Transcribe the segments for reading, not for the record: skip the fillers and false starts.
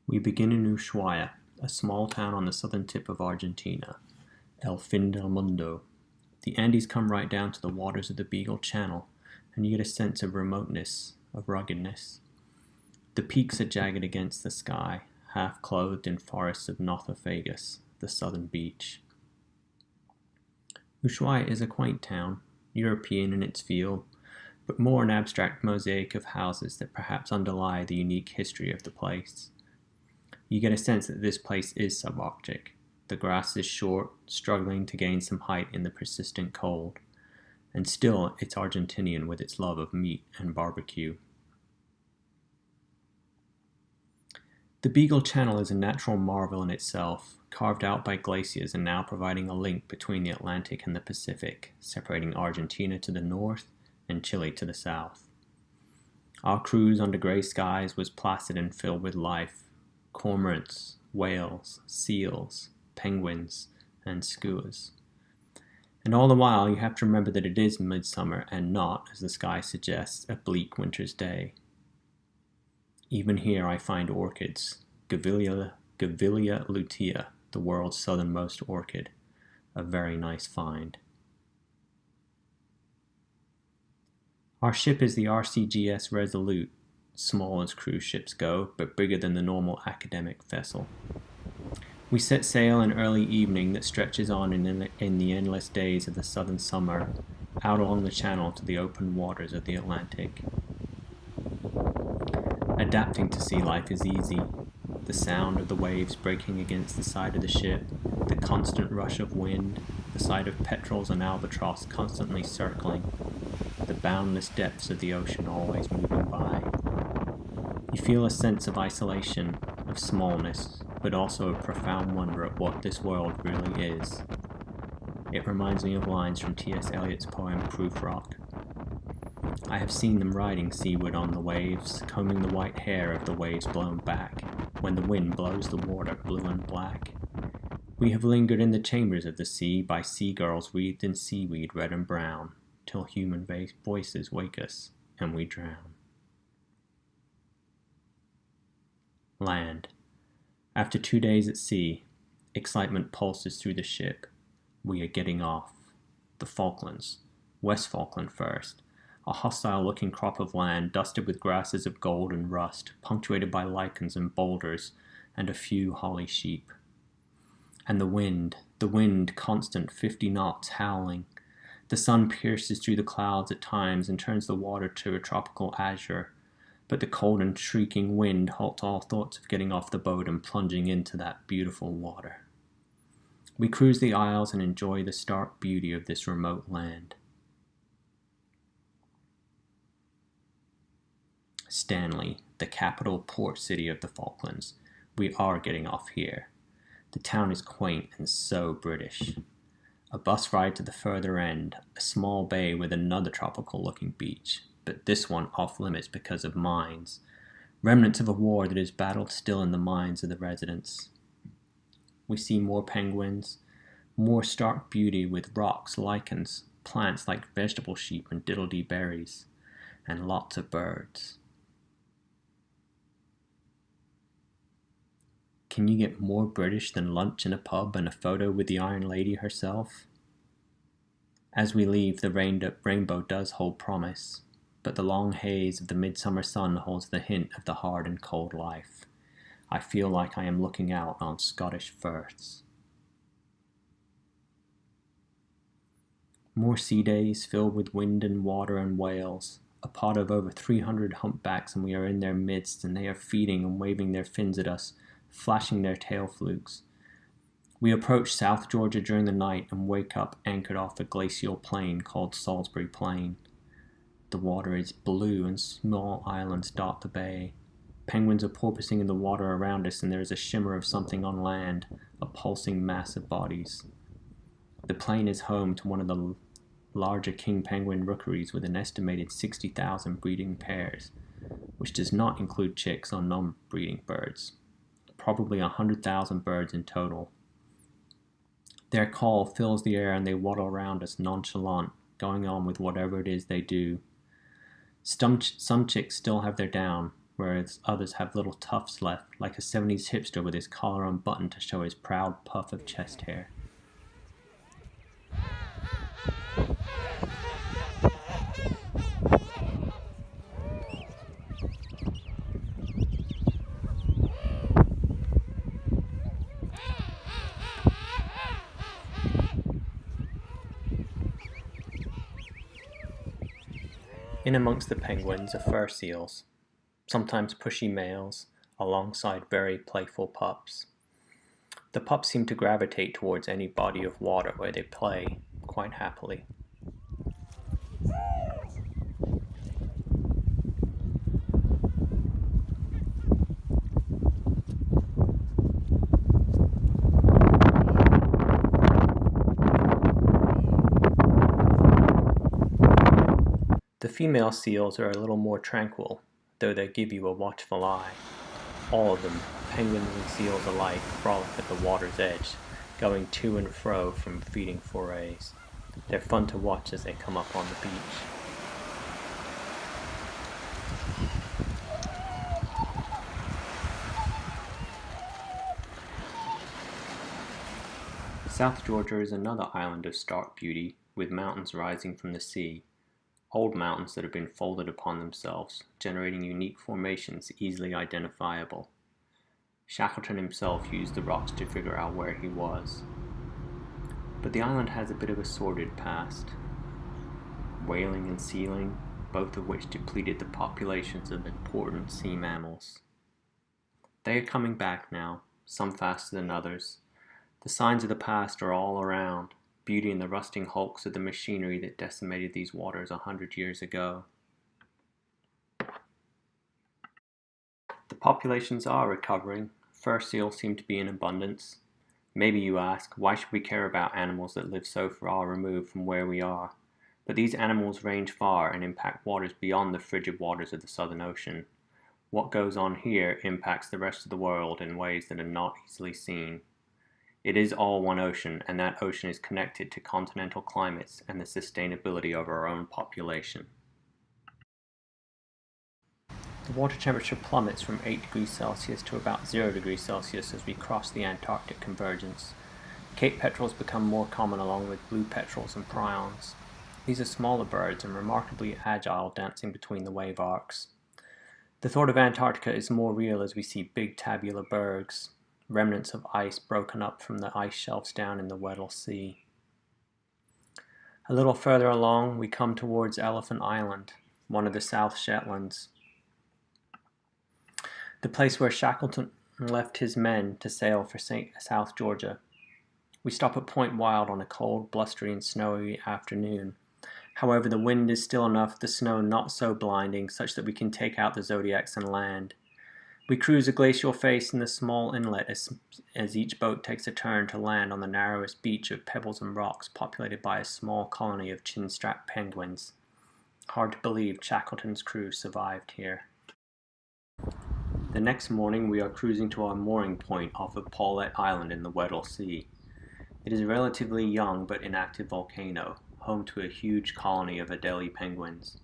We begin in Ushuaia, a small town on the southern tip of Argentina, El Fin del Mundo. The Andes come right down to the waters of the Beagle Channel, and you get a sense of remoteness, of ruggedness. The peaks are jagged against the sky, half clothed in forests of Nothofagus, the southern beach. Ushuaia is a quaint town, European in its feel, but more an abstract mosaic of houses that perhaps underlie the unique history of the place. You get a sense that this place is subarctic. The grass is short, struggling to gain some height in the persistent cold, and still it's Argentinian with its love of meat and barbecue. The Beagle Channel is a natural marvel in itself, carved out by glaciers and now providing a link between the Atlantic and the Pacific, separating Argentina to the north and Chile to the south. Our cruise under gray skies was placid and filled with life. Cormorants, whales, seals, penguins, and skuas. And all the while you have to remember that it is midsummer and not, as the sky suggests, a bleak winter's day. Even here I find orchids, Gavilia lutea, the world's southernmost orchid, a very nice find. Our ship is the RCGS Resolute, small as cruise ships go, but bigger than the normal academic vessel. We set sail in early evening that stretches on in the endless days of the southern summer, out along the channel to the open waters of the Atlantic. Adapting to sea life is easy. The sound of the waves breaking against the side of the ship, the constant rush of wind, the sight of petrels and albatross constantly circling, the boundless depths of the ocean always moving by. You feel a sense of isolation, of smallness, but also a profound wonder at what this world really is. It reminds me of lines from T.S. Eliot's poem Proof Rock. I have seen them riding seaward on the waves, combing the white hair of the waves blown back, when the wind blows the water blue and black. We have lingered in the chambers of the sea by sea-girls wreathed in seaweed red and brown, till human voices wake us, and we drown. Land. After 2 days at sea, excitement pulses through the ship. We are getting off. The Falklands. West Falkland first. A hostile-looking crop of land dusted with grasses of gold and rust, punctuated by lichens and boulders, and a few holly sheep. And the wind, constant 50 knots, howling. The sun pierces through the clouds at times and turns the water to a tropical azure, but the cold and shrieking wind halts all thoughts of getting off the boat and plunging into that beautiful water. We cruise the isles and enjoy the stark beauty of this remote land. Stanley, the capital port city of the Falklands. We are getting off here. The town is quaint and so British. A bus ride to the further end, a small bay with another tropical-looking beach, but this one off-limits because of mines, remnants of a war that is battled still in the minds of the residents. We see more penguins, more stark beauty with rocks, lichens, plants like vegetable sheep and diddle-dee berries, and lots of birds. Can you get more British than lunch in a pub and a photo with the Iron Lady herself? As we leave, the rainbow does hold promise, but the long haze of the midsummer sun holds the hint of the hard and cold life. I feel like I am looking out on Scottish firths. More sea days filled with wind and water and whales, a pod of over 300 humpbacks, and we are in their midst, and they are feeding and waving their fins at us, flashing their tail flukes. We approach South Georgia during the night and wake up anchored off a glacial plain called Salisbury Plain. The water is blue and small islands dot the bay. Penguins are porpoising in the water around us, and there is a shimmer of something on land, a pulsing mass of bodies. The plain is home to one of the larger king penguin rookeries with an estimated 60,000 breeding pairs, which does not include chicks or non-breeding birds. Probably 100,000 birds in total. Their call fills the air and they waddle around us nonchalant, going on with whatever it is they do. Some chicks still have their down, whereas others have little tufts left, like a 70s hipster with his collar unbuttoned to show his proud puff of chest hair. In amongst the penguins are fur seals, sometimes pushy males, alongside very playful pups. The pups seem to gravitate towards any body of water where they play quite happily. The female seals are a little more tranquil, though they give you a watchful eye. All of them, penguins and seals alike, frolic at the water's edge, going to and fro from feeding forays. They're fun to watch as they come up on the beach. South Georgia is another island of stark beauty, with mountains rising from the sea. Old mountains that have been folded upon themselves, generating unique formations easily identifiable. Shackleton himself used the rocks to figure out where he was. But the island has a bit of a sordid past. Whaling and sealing, both of which depleted the populations of important sea mammals. They are coming back now, some faster than others. The signs of the past are all around. Beauty in the rusting hulks of the machinery that decimated these waters 100 years ago. The populations are recovering. Fur seals seem to be in abundance. Maybe you ask, why should we care about animals that live so far removed from where we are? But these animals range far and impact waters beyond the frigid waters of the Southern Ocean. What goes on here impacts the rest of the world in ways that are not easily seen. It is all one ocean, and that ocean is connected to continental climates and the sustainability of our own population. The water temperature plummets from 8 degrees Celsius to about 0 degrees Celsius as we cross the Antarctic convergence. Cape petrels become more common along with blue petrels and prions. These are smaller birds and remarkably agile, dancing between the wave arcs. The thought of Antarctica is more real as we see big tabular bergs, remnants of ice broken up from the ice shelves down in the Weddell Sea. A little further along, we come towards Elephant Island, one of the South Shetlands, the place where Shackleton left his men to sail for South Georgia. We stop at Point Wild on a cold, blustery, and snowy afternoon. However, the wind is still enough, the snow not so blinding, such that we can take out the Zodiacs and land. We cruise a glacial face in the small inlet as each boat takes a turn to land on the narrowest beach of pebbles and rocks populated by a small colony of chin-strapped penguins. Hard to believe Shackleton's crew survived here. The next morning we are cruising to our mooring point off of Paulette Island in the Weddell Sea. It is a relatively young but inactive volcano, home to a huge colony of Adelie penguins.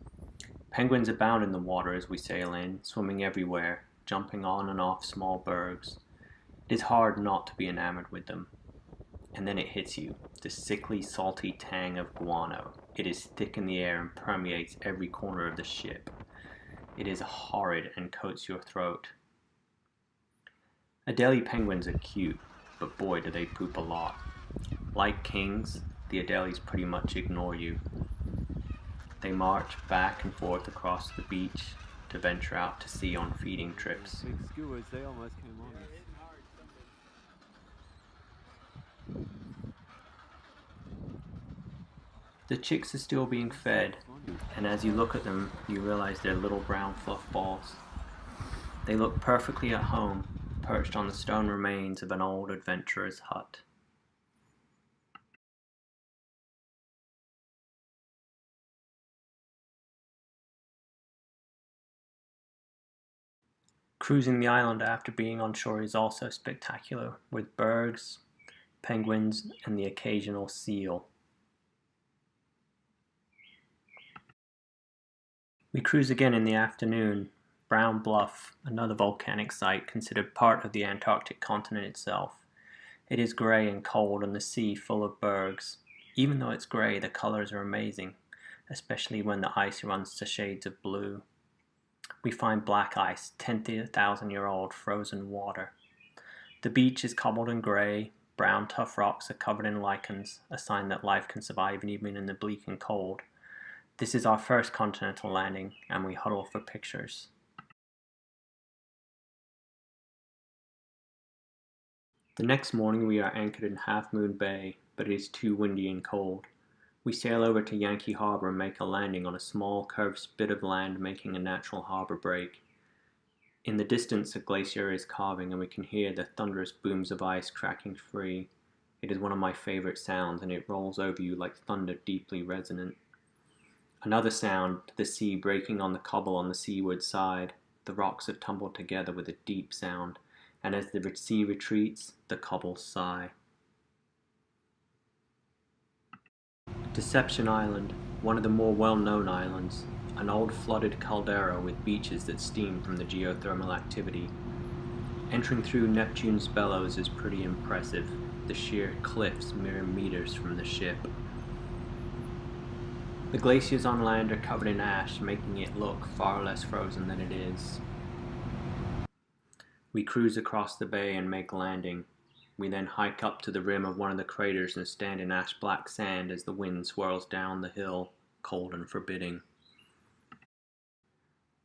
Penguins abound in the water as we sail in, swimming everywhere, jumping on and off small bergs. It is hard not to be enamored with them. And then it hits you, the sickly, salty tang of guano. It is thick in the air and permeates every corner of the ship. It is horrid and coats your throat. Adelie penguins are cute, but boy do they poop a lot. Like kings, the Adelies pretty much ignore you. They march back and forth across the beach to venture out to sea on feeding trips. Big skuas, they almost came on us. The chicks are still being fed, and as you look at them, you realize they're little brown fluff balls. They look perfectly at home, perched on the stone remains of an old adventurer's hut. Cruising the island after being on shore is also spectacular, with bergs, penguins, and the occasional seal. We cruise again in the afternoon, Brown Bluff, another volcanic site considered part of the Antarctic continent itself. It is grey and cold and the sea full of bergs. Even though it's grey, the colors are amazing, especially when the ice runs to shades of blue. We find black ice, 10,000-year-old frozen water. The beach is cobbled and grey. Brown, tough rocks are covered in lichens, a sign that life can survive even in the bleak and cold. This is our first continental landing, and we huddle for pictures. The next morning we are anchored in Half Moon Bay, but it is too windy and cold. We sail over to Yankee Harbor and make a landing on a small curved spit of land making a natural harbor break. In the distance a glacier is calving and we can hear the thunderous booms of ice cracking free. It is one of my favorite sounds and it rolls over you like thunder deeply resonant. Another sound, the sea breaking on the cobble on the seaward side. The rocks are tumbled together with a deep sound, and as the sea retreats, the cobbles sigh. Deception Island, one of the more well-known islands, an old flooded caldera with beaches that steam from the geothermal activity. Entering through Neptune's bellows is pretty impressive. The sheer cliffs mirror meters from the ship. The glaciers on land are covered in ash, making it look far less frozen than it is. We cruise across the bay and make landing. We then hike up to the rim of one of the craters and stand in ash-black sand as the wind swirls down the hill, cold and forbidding.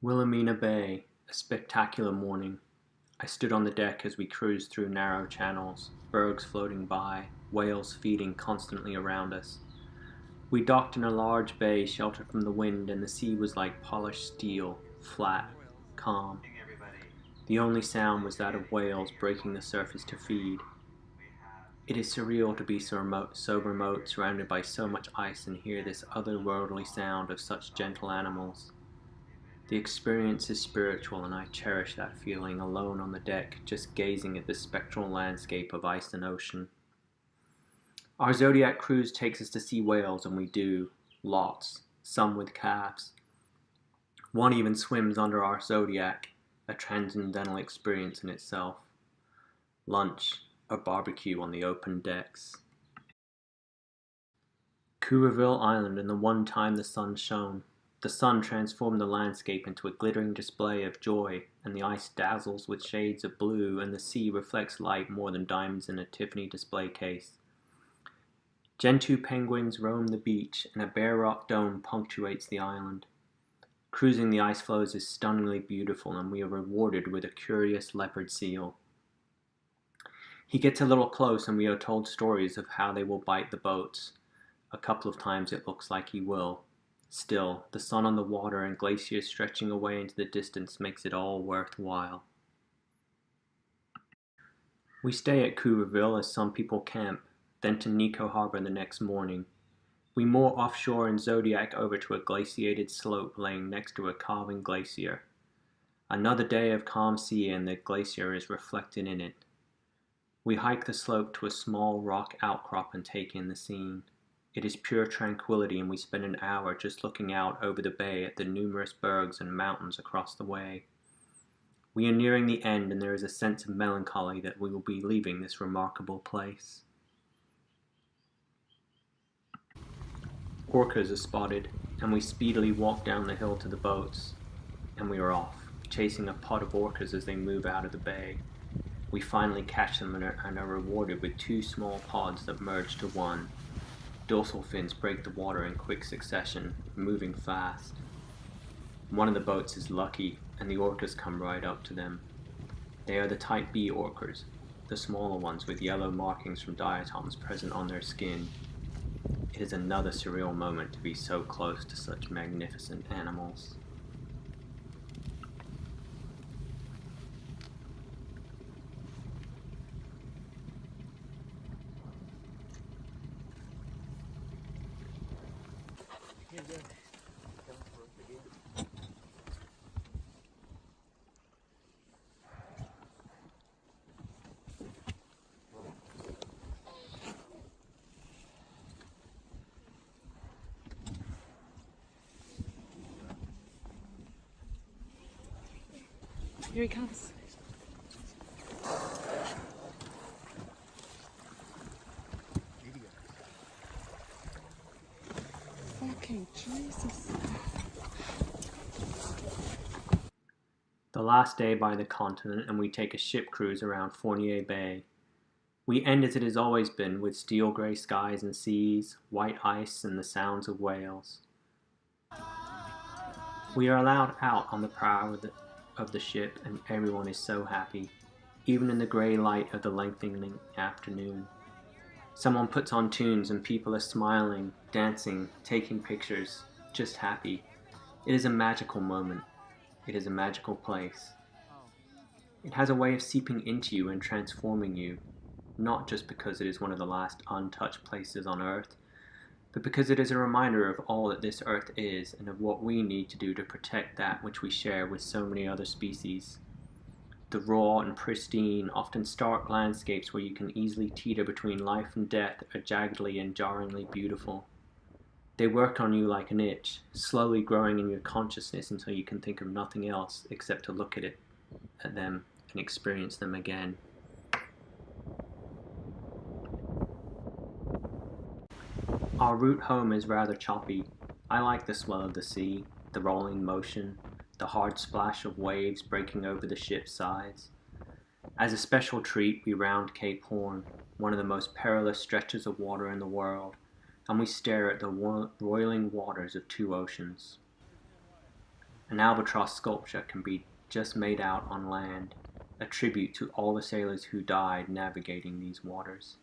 Wilhelmina Bay, a spectacular morning. I stood on the deck as we cruised through narrow channels, bergs floating by, whales feeding constantly around us. We docked in a large bay sheltered from the wind, and the sea was like polished steel, flat, calm. The only sound was that of whales breaking the surface to feed. It is surreal to be so remote, surrounded by so much ice, and hear this otherworldly sound of such gentle animals. The experience is spiritual, and I cherish that feeling alone on the deck, just gazing at the spectral landscape of ice and ocean. Our Zodiac cruise takes us to see whales, and we do. Lots, some with calves. One even swims under our Zodiac, a transcendental experience in itself. Lunch, a barbecue on the open decks. Courville Island and the one time the sun shone. The sun transformed the landscape into a glittering display of joy, and the ice dazzles with shades of blue, and the sea reflects light more than diamonds in a Tiffany display case. Gentoo penguins roam the beach, and a bare rock dome punctuates the island. Cruising the ice floes is stunningly beautiful, and we are rewarded with a curious leopard seal. He gets a little close, and we are told stories of how they will bite the boats. A couple of times it looks like he will. Still, the sun on the water and glaciers stretching away into the distance makes it all worthwhile. We stay at Courville as some people camp, then to Nico Harbor the next morning. We moor offshore in Zodiac over to a glaciated slope laying next to a calving glacier. Another day of calm sea, and the glacier is reflected in it. We hike the slope to a small rock outcrop and take in the scene. It is pure tranquility, and we spend an hour just looking out over the bay at the numerous bergs and mountains across the way. We are nearing the end, and there is a sense of melancholy that we will be leaving this remarkable place. Orcas are spotted, and we speedily walk down the hill to the boats, and we are off, chasing a pod of orcas as they move out of the bay. We finally catch them and are rewarded with 2 small pods that merge to one. Dorsal fins break the water in quick succession, moving fast. One of the boats is lucky, and the orcas come right up to them. They are the type B orcas, the smaller ones with yellow markings from diatoms present on their skin. It is another surreal moment to be so close to such magnificent animals. Here he comes. Fucking Jesus. The last day by the continent, and we take a ship cruise around Fournier Bay. We end as it has always been, with steel grey skies and seas, white ice, and the sounds of whales. We are allowed out on the prow of the ship, and everyone is so happy, even in the grey light of the lengthening afternoon. Someone puts on tunes and people are smiling, dancing, taking pictures, just happy. It is a magical moment. It is a magical place. It has a way of seeping into you and transforming you, not just because it is one of the last untouched places on Earth, but because it is a reminder of all that this Earth is and of what we need to do to protect that which we share with so many other species. The raw and pristine, often stark landscapes where you can easily teeter between life and death are jaggedly and jarringly beautiful. They work on you like an itch, slowly growing in your consciousness until you can think of nothing else except to look at them and experience them again. Our route home is rather choppy. I like the swell of the sea, the rolling motion, the hard splash of waves breaking over the ship's sides. As a special treat, we round Cape Horn, one of the most perilous stretches of water in the world, and we stare at the roiling waters of two oceans. An albatross sculpture can be just made out on land, a tribute to all the sailors who died navigating these waters.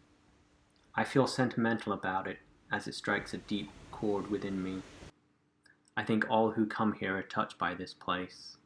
I feel sentimental about it, as it strikes a deep chord within me. I think all who come here are touched by this place.